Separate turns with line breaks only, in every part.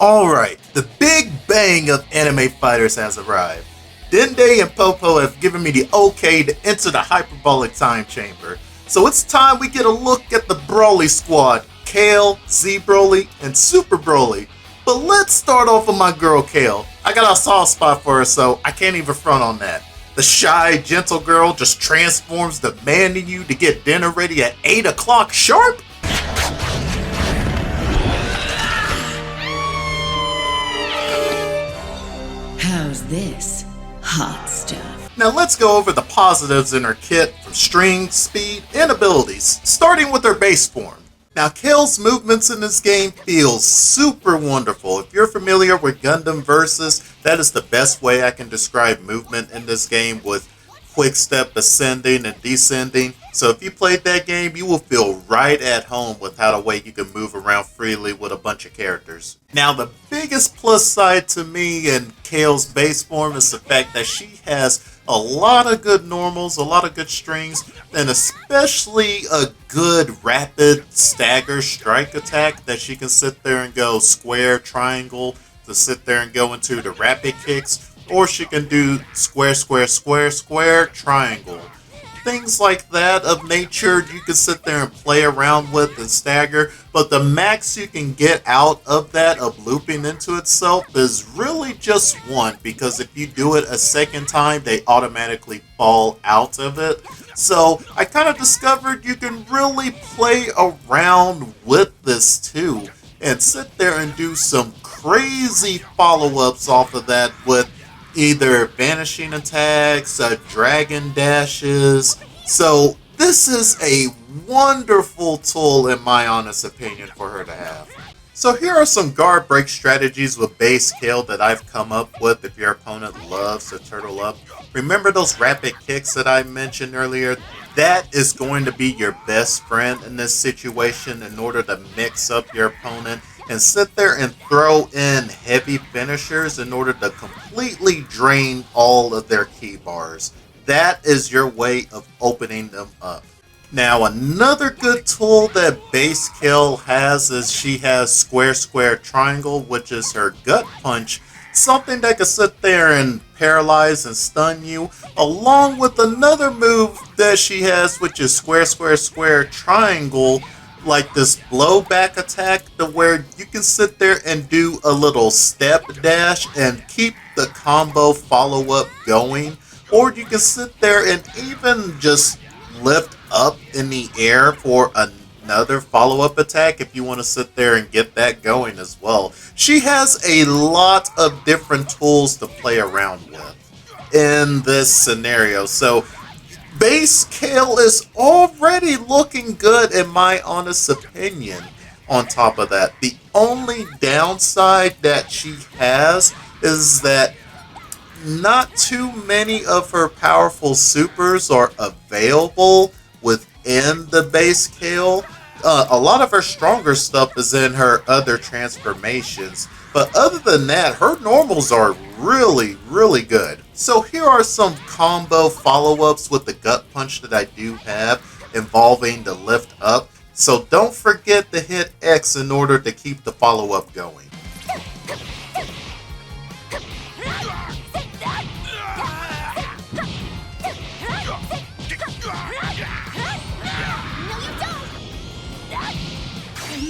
Alright, the big bang of anime fighters has arrived. Dende and Popo have given me the okay to enter the hyperbolic time chamber. So it's time we get a look at the Broly squad, Kale, Z Broly, and Super Broly. But let's start off with my girl Kale. I got a soft spot for her, so I can't even front on that. The shy, gentle girl just transforms, demanding you to get dinner ready at 8 o'clock sharp?
How's this hot stuff?
Now let's go over the positives in her kit from strength, speed, and abilities, starting with her base form. Now Kale's movements in this game feel super wonderful. If you're familiar with Gundam Versus, that is the best way I can describe movement in this game, with quick step ascending and descending. So if you played that game, you will feel right at home with how the way you can move around freely with a bunch of characters. Now the biggest plus side to me in Kale's base form is the fact that she has a lot of good normals, a lot of good strings, and especially a good rapid stagger strike attack that she can sit there and go square, triangle, to sit there and go into the rapid kicks, or she can do square, square, square, square, triangle. Things like that of nature you can sit there and play around with and stagger, but the max you can get out of that, of looping into itself, is really just one, because if you do it a second time, they automatically fall out of it. So I kind of discovered you can really play around with this too, and sit there and do some crazy follow-ups off of that with either vanishing attacks, dragon dashes. So this is a wonderful tool in my honest opinion for her to have. So here are some guard break strategies with base Kale that I've come up with if your opponent loves to turtle up. Remember those rapid kicks that I mentioned earlier? That is going to be your best friend in this situation in order to mix up your opponent and sit there and throw in heavy finishers in order to completely drain all of their key bars. That is your way of opening them up. Now another good tool that base Kale has is she has square, square, triangle, which is her gut punch. Something that can sit there and paralyze and stun you, along with another move that she has, which is square, square, square, triangle, like this blowback attack, to where you can sit there and do a little step dash and keep the combo follow-up going, or you can sit there and even just lift up in the air for another follow-up attack if you want to sit there and get that going as well. She has a lot of different tools to play around with in this scenario, so base Kale is already looking good in my honest opinion. On top of that, the only downside that she has is that not too many of her powerful supers are available within the base Kale. A lot of her stronger stuff is in her other transformations, but other than that, her normals are really, really good. So here are some combo follow-ups with the gut punch that I do have involving the lift up. So don't forget to hit X in order to keep the follow-up going.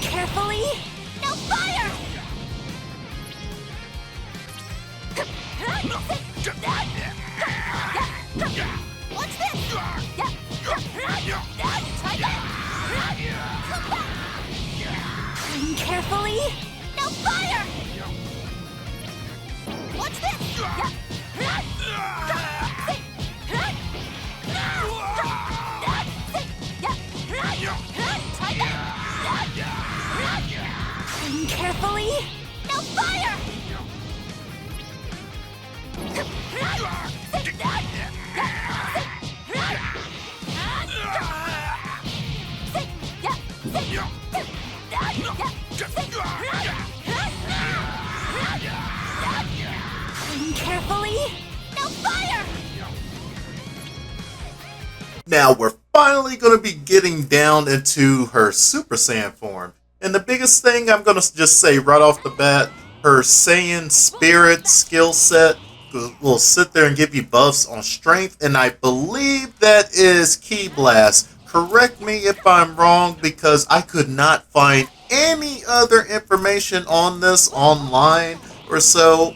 Carefully! Now fire! What's this? Carefully! Now fire! What's this? Carefully! Now fire! Carefully! Now fire!
Now we're finally going to be getting down into her Super Saiyan form. And the biggest thing I'm going to just say right off the bat her Saiyan Spirit skill set will sit there and give you buffs on strength, and I believe that is Ki Blast. Correct me if I'm wrong, because I could not find any other information on this online or so.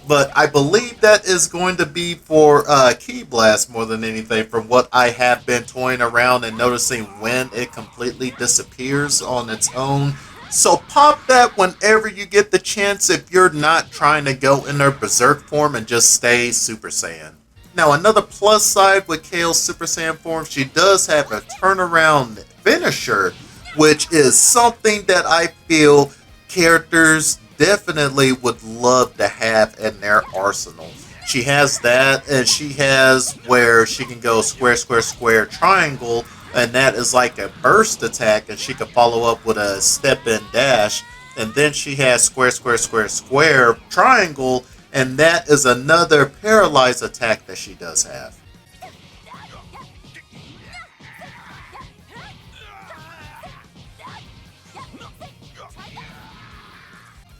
But I believe that is going to be for Ki Blast more than anything, from what I have been toying around and noticing when it completely disappears on its own. So pop that whenever you get the chance if you're not trying to go in their Beserk form and just stay Super Saiyan. Now, another plus side with Kale's Super Saiyan form, she does have a turnaround finisher, which is something that I feel characters definitely would love to have in their arsenal. She has that, and she has where she can go square, square, square, triangle, and that is like a burst attack, and she can follow up with a step in dash. And then she has square, square, square, square, triangle, and that is another paralyzed attack that she does have.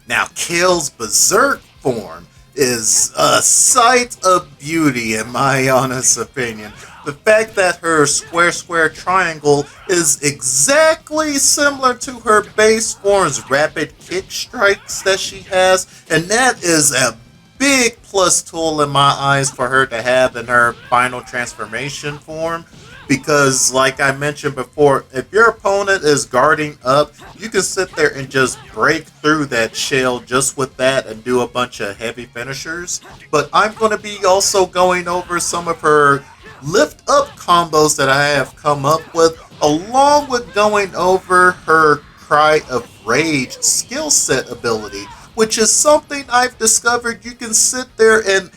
Now, Kale's Beserk form is a sight of beauty, in my honest opinion. The fact that her square, square, triangle is exactly similar to her base form's rapid kick strikes that she has, and that is a big plus tool in my eyes for her to have in her final transformation form. Because, like I mentioned before, if your opponent is guarding up, you can sit there and just break through that shell just with that and do a bunch of heavy finishers. But I'm going to be also going over some of her lift up combos that I have come up with, along with going over her Cry of Rage skill set ability, which is something I've discovered you can sit there and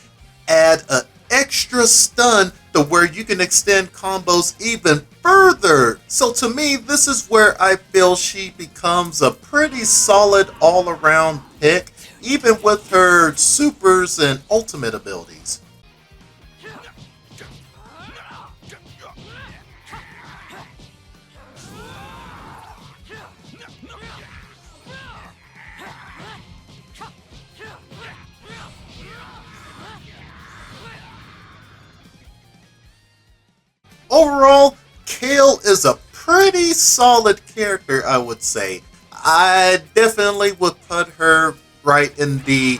add an extra stun to where you can extend combos even further. So to me, this is where I feel she becomes a pretty solid all-around pick, even with her supers and ultimate abilities. Overall, Kale is a pretty solid character, I would say. I definitely would put her right in the,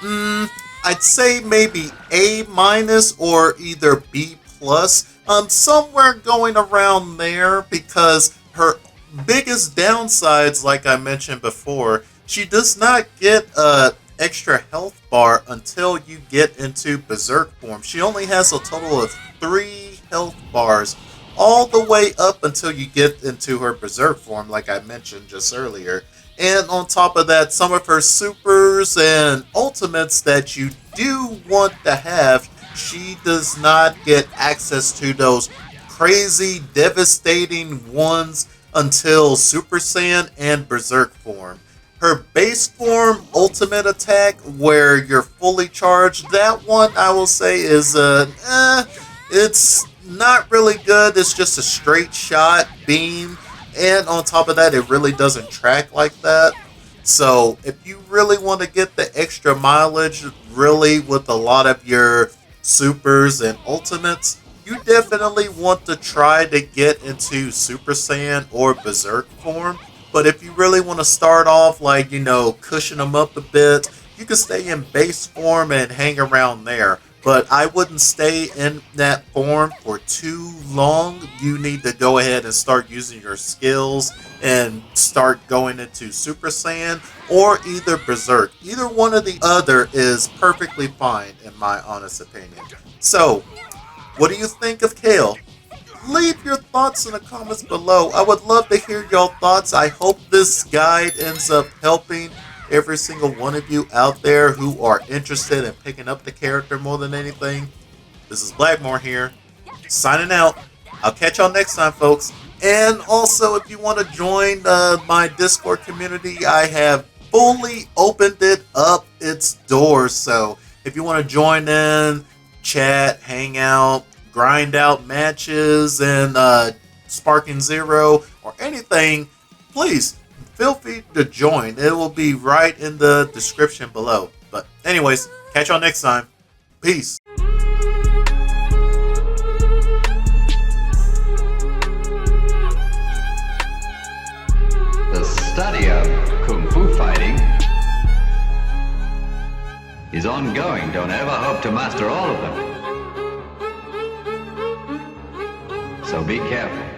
I'd say maybe A minus or either B plus. Somewhere going around there, because her biggest downsides, like I mentioned before, she does not get a extra health bar until you get into Beserk form. She only has a total of 3 health bars all the way up until you get into her Beserk form, like I mentioned just earlier. And on top of that, some of her supers and ultimates that you do want to have, she does not get access to those crazy, devastating ones until Super Saiyan and Beserk form. Her base form ultimate attack, where you're fully charged, that one I will say is it's not really good. It's just a straight shot beam, and on top of that, it really doesn't track like that. So if you really want to get the extra mileage, really with a lot of your supers and ultimates, you definitely want to try to get into Super Saiyan or Beserk form. But if you really want to start off, like, cushion them up a bit, you can stay in base form and hang around there. But I wouldn't stay in that form for too long. You need to go ahead and start using your skills and start going into Super Saiyan or either Beserk. Either one or the other is perfectly fine, in my honest opinion. So, what do you think of Kale? Leave your thoughts in the comments below. I would love to hear your thoughts. I hope this guide ends up helping every single one of you out there who are interested in picking up the character more than anything. This is Blackmore here, signing out. I'll catch y'all next time, folks. And also, if you want to join my Discord community, I have fully opened it up its doors. So if you want to join in, chat, hang out, grind out matches, and Sparking Zero or anything, please feel free to join. It will be right in the description below. But anyways, catch y'all next time. Peace.
The study of Kung Fu fighting is ongoing. Don't ever hope to master all of them. So be careful.